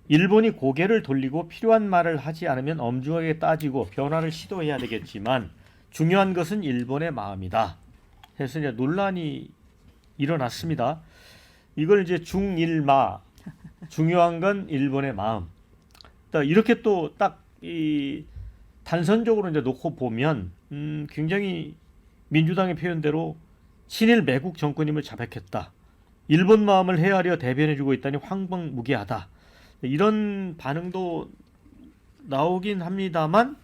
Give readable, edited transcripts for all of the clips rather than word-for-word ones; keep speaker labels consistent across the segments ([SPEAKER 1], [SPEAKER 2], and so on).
[SPEAKER 1] 일본이 고개를 돌리고 필요한 말을 하지 않으면 엄중하게 따지고 변화를 시도해야 되겠지만 중요한 것은 일본의 마음이다. 해서 이제 논란이 일어났습니다. 이걸 이제 중일마, 중요한 건 일본의 마음. 이렇게 또 딱 이 단선적으로 이제 놓고 보면 굉장히 민주당의 표현대로 친일 매국 정권임을 자백했다. 일본 마음을 헤아려 대변해주고 있다니 황당무계하다. 이런 반응도 나오긴 합니다만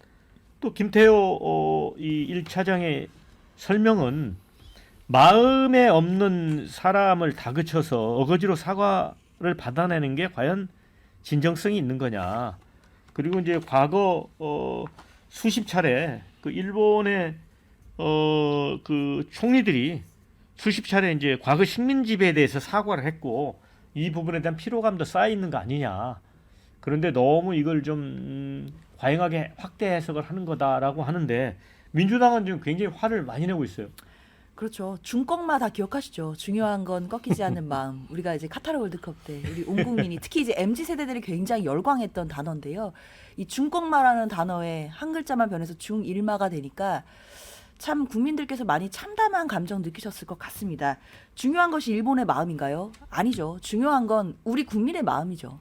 [SPEAKER 1] 또 김태호 이 1차장의 설명은 마음에 없는 사람을 다그쳐서 어거지로 사과를 받아내는 게 과연 진정성이 있는 거냐. 그리고 이제 과거 수십 차례 그 일본의 그 총리들이 수십 차례 이제 과거 식민 지배에 대해서 사과를 했고 이 부분에 대한 피로감도 쌓여 있는 거 아니냐. 그런데 너무 이걸 좀 과잉하게 확대 해석을 하는 거다라고 하는데 민주당은 지금 굉장히 화를 많이 내고 있어요.
[SPEAKER 2] 그렇죠. 중꺾마 다 기억하시죠. 중요한 건 꺾이지 않는 마음. 우리가 이제 카타르 월드컵 때 우리 온 국민이 특히 이제 MZ 세대들이 굉장히 열광했던 단어인데요. 이 중꺾마라는 단어에 한 글자만 변해서 중일마가 되니까 참 국민들께서 많이 참담한 감정 느끼셨을 것 같습니다. 중요한 것이 일본의 마음인가요? 아니죠. 중요한 건 우리 국민의 마음이죠.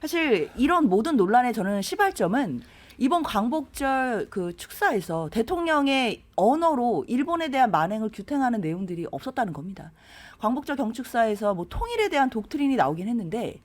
[SPEAKER 2] 사실 이런 모든 논란의 저는 시발점은 이번 광복절 그 축사에서 대통령의 언어로 일본에 대한 만행을 규탄하는 내용들이 없었다는 겁니다. 광복절 경축사에서 뭐 통일에 대한 독트린이 나오긴 했는데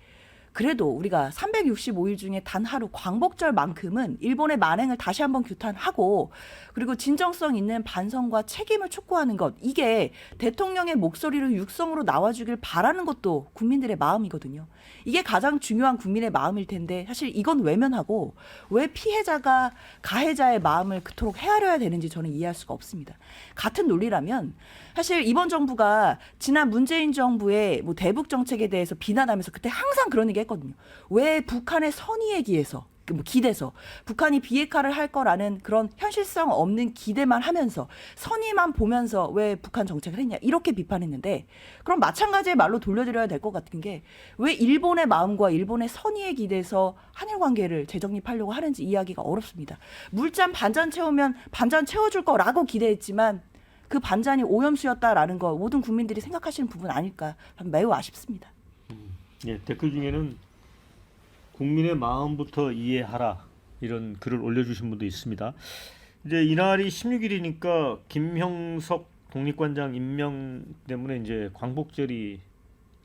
[SPEAKER 2] 그래도 우리가 365일 중에 단 하루 광복절만큼은 일본의 만행을 다시 한번 규탄하고 그리고 진정성 있는 반성과 책임을 촉구하는 것 이게 대통령의 목소리를 육성으로 나와주길 바라는 것도 국민들의 마음이거든요. 이게 가장 중요한 국민의 마음일 텐데 사실 이건 외면하고 왜 피해자가 가해자의 마음을 그토록 헤아려야 되는지 저는 이해할 수가 없습니다. 같은 논리라면 사실 이번 정부가 지난 문재인 정부의 뭐 대북 정책에 대해서 비난하면서 그때 항상 그런 얘기 했거든요. 왜 북한의 선의에 기해서 뭐 기대서 북한이 비핵화를 할 거라는 그런 현실성 없는 기대만 하면서 선의만 보면서 왜 북한 정책을 했냐 이렇게 비판했는데 그럼 마찬가지의 말로 돌려드려야 될 것 같은 게 왜 일본의 마음과 일본의 선의에 기대서 한일 관계를 재정립하려고 하는지 이해하기가 어렵습니다. 물잔 반잔 채우면 반잔 채워줄 거라고 기대했지만 그 반잔이 오염수였다라는 거 모든 국민들이 생각하시는 부분 아닐까 매우 아쉽습니다.
[SPEAKER 1] 예, 댓글 중에는 국민의 마음부터 이해하라 이런 글을 올려주신 분도 있습니다. 이제 이날이 16일이니까 김형석 독립관장 임명 때문에 이제 광복절이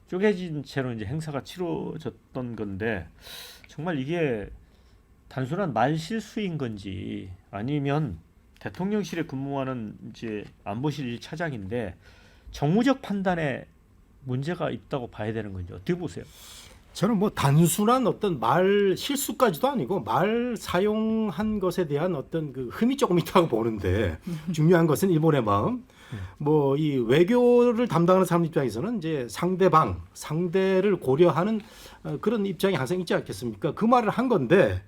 [SPEAKER 1] 쪼개진 채로 이제 행사가 치러졌던 건데 정말 이게 단순한 말 실수인 건지 아니면 대통령실에 근무하는 이제 안보실 차장인데 정무적 판단에 문제가 있다고 봐야 되는 건지 어떻게 보세요?
[SPEAKER 3] 저는 뭐 단순한 어떤 말 실수까지도 아니고 말 사용한 것에 대한 어떤 그 흠이 조금 있다고 보는데 중요한 것은 일본의 마음. 뭐 이 외교를 담당하는 사람 입장에서는 이제 상대를 고려하는 그런 입장이 항상 있지 않겠습니까? 그 말을 한 건데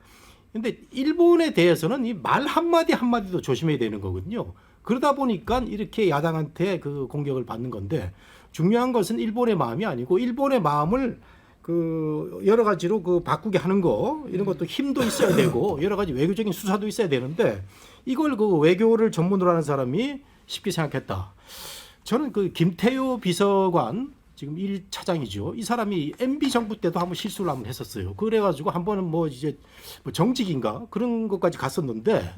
[SPEAKER 3] 근데 일본에 대해서는 이 말 한마디 한마디도 조심해야 되는 거거든요. 그러다 보니까 이렇게 야당한테 그 공격을 받는 건데 중요한 것은 일본의 마음이 아니고 일본의 마음을 그 여러 가지로 그 바꾸게 하는 거 이런 것도 힘도 있어야 되고 여러 가지 외교적인 수사도 있어야 되는데 이걸 그 외교를 전문으로 하는 사람이 쉽게 생각했다. 저는 그 김태효 비서관 지금 1차장이죠. 이 사람이 MB 정부 때도 한번 실수를 한번 했었어요. 그래가지고 한 번은 뭐 이제 뭐 정직인가 그런 것까지 갔었는데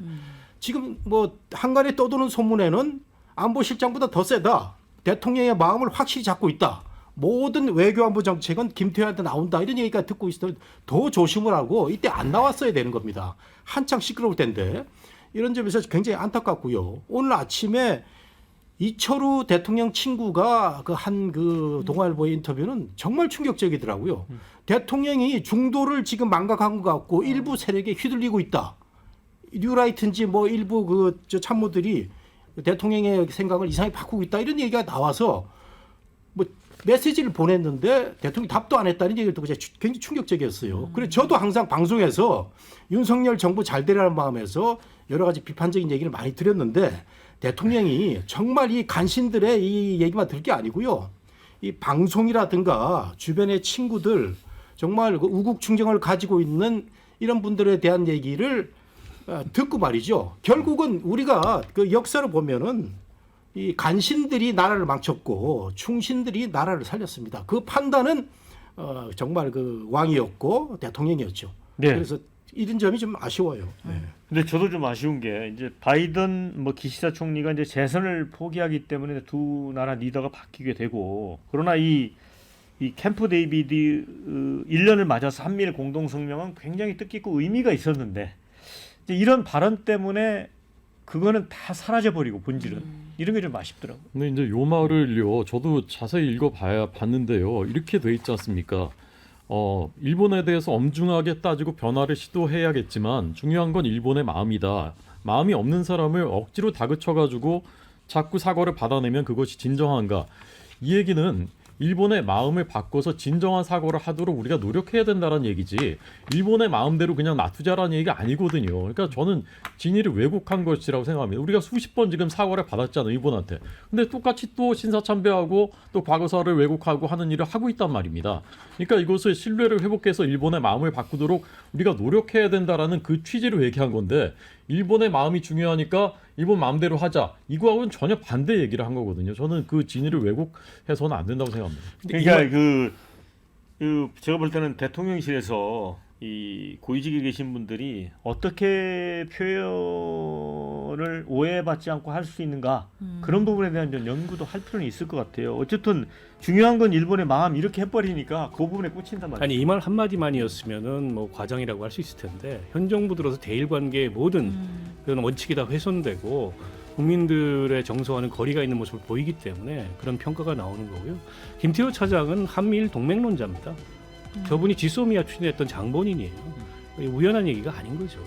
[SPEAKER 3] 지금 뭐 한간에 떠도는 소문에는 안보실장보다 더 세다. 대통령의 마음을 확실히 잡고 있다. 모든 외교안보 정책은 김태효한테 나온다. 이런 얘기가 듣고 있을 때 더 조심을 하고 이때 안 나왔어야 되는 겁니다. 한창 시끄러울 텐데. 이런 점에서 굉장히 안타깝고요. 오늘 아침에 이철우 대통령 친구가 그 한 그 동아일보의 인터뷰는 정말 충격적이더라고요. 대통령이 중도를 지금 망각한 것 같고 일부 세력에 휘둘리고 있다. 뉴라이트인지 뭐 일부 그 저 참모들이 대통령의 생각을 이상하게 바꾸고 있다. 이런 얘기가 나와서 뭐 메시지를 보냈는데 대통령이 답도 안 했다는 얘기를 듣고 굉장히 충격적이었어요. 그래서 저도 항상 방송에서 윤석열 정부 잘 되라는 마음에서 여러 가지 비판적인 얘기를 많이 드렸는데 대통령이 정말 이 간신들의 이 얘기만 들을 게 아니고요. 이 방송이라든가 주변의 친구들 정말 그 우국 충정을 가지고 있는 이런 분들에 대한 얘기를 듣고 말이죠. 결국은 우리가 그 역사를 보면은 이 간신들이 나라를 망쳤고 충신들이 나라를 살렸습니다. 그 판단은 정말 그 왕이었고 대통령이었죠.
[SPEAKER 1] 네.
[SPEAKER 3] 그래서 이런 점이 좀 아쉬워요. 네.
[SPEAKER 1] 근데 저도 좀 아쉬운 게 이제 바이든 뭐 기시다 총리가 이제 재선을 포기하기 때문에 두 나라 리더가 바뀌게 되고 그러나 이 캠프 데이비드 1년을 맞아서 한미일 공동 성명은 굉장히 뜻깊고 의미가 있었는데 이제 이런 발언 때문에 그거는 다 사라져 버리고 본질은 이런 게 좀 아쉽더라고요.
[SPEAKER 4] 근데 이제 요 말을요, 저도 자세히 봤는데요. 이렇게 돼 있지 않습니까? 일본에 대해서 엄중하게 따지고 변화를 시도해야겠지만 중요한 건 일본의 마음이다. 마음이 없는 사람을 억지로 다그쳐가지고 자꾸 사과를 받아내면 그것이 진정한가? 이 얘기는 일본의 마음을 바꿔서 진정한 사과를 하도록 우리가 노력해야 된다는 얘기지 일본의 마음대로 그냥 놔두자라는 얘기가 아니거든요. 그러니까 저는 진위를 왜곡한 것이라고 생각합니다. 우리가 수십 번 지금 사과를 받았잖아요, 일본한테. 근데 똑같이 또 신사참배하고 또 과거사를 왜곡하고 하는 일을 하고 있단 말입니다. 그러니까 이것을 신뢰를 회복해서 일본의 마음을 바꾸도록 우리가 노력해야 된다라는 그 취지로 얘기한 건데 일본의 마음이 중요하니까 일본 마음대로 하자. 이거하고는 전혀 반대 얘기를 한 거거든요. 저는 그 진위를 왜곡해서는 안 된다고 생각합니다.
[SPEAKER 1] 그러니까 제가 볼 때는 대통령실에서 이 고위직에 계신 분들이 어떻게 표현을 오해받지 않고 할 수 있는가 그런 부분에 대한 좀 연구도 할 필요는 있을 것 같아요. 어쨌든 중요한 건 일본의 마음 이렇게 해버리니까 그 부분에 꽂힌단 말이에요.
[SPEAKER 5] 아니 이 말 한마디만이었으면은 뭐 과장이라고 할 수 있을 텐데 현 정부 들어서 대일 관계의 모든 그런 원칙이 다 훼손되고 국민들의 정서와는 거리가 있는 모습을 보이기 때문에 그런 평가가 나오는 거고요. 김태호 차장은 한미일 동맹론자입니다. 저분이 지소미아 추진했던 장본인이에요. 우연한 얘기가 아닌 거죠.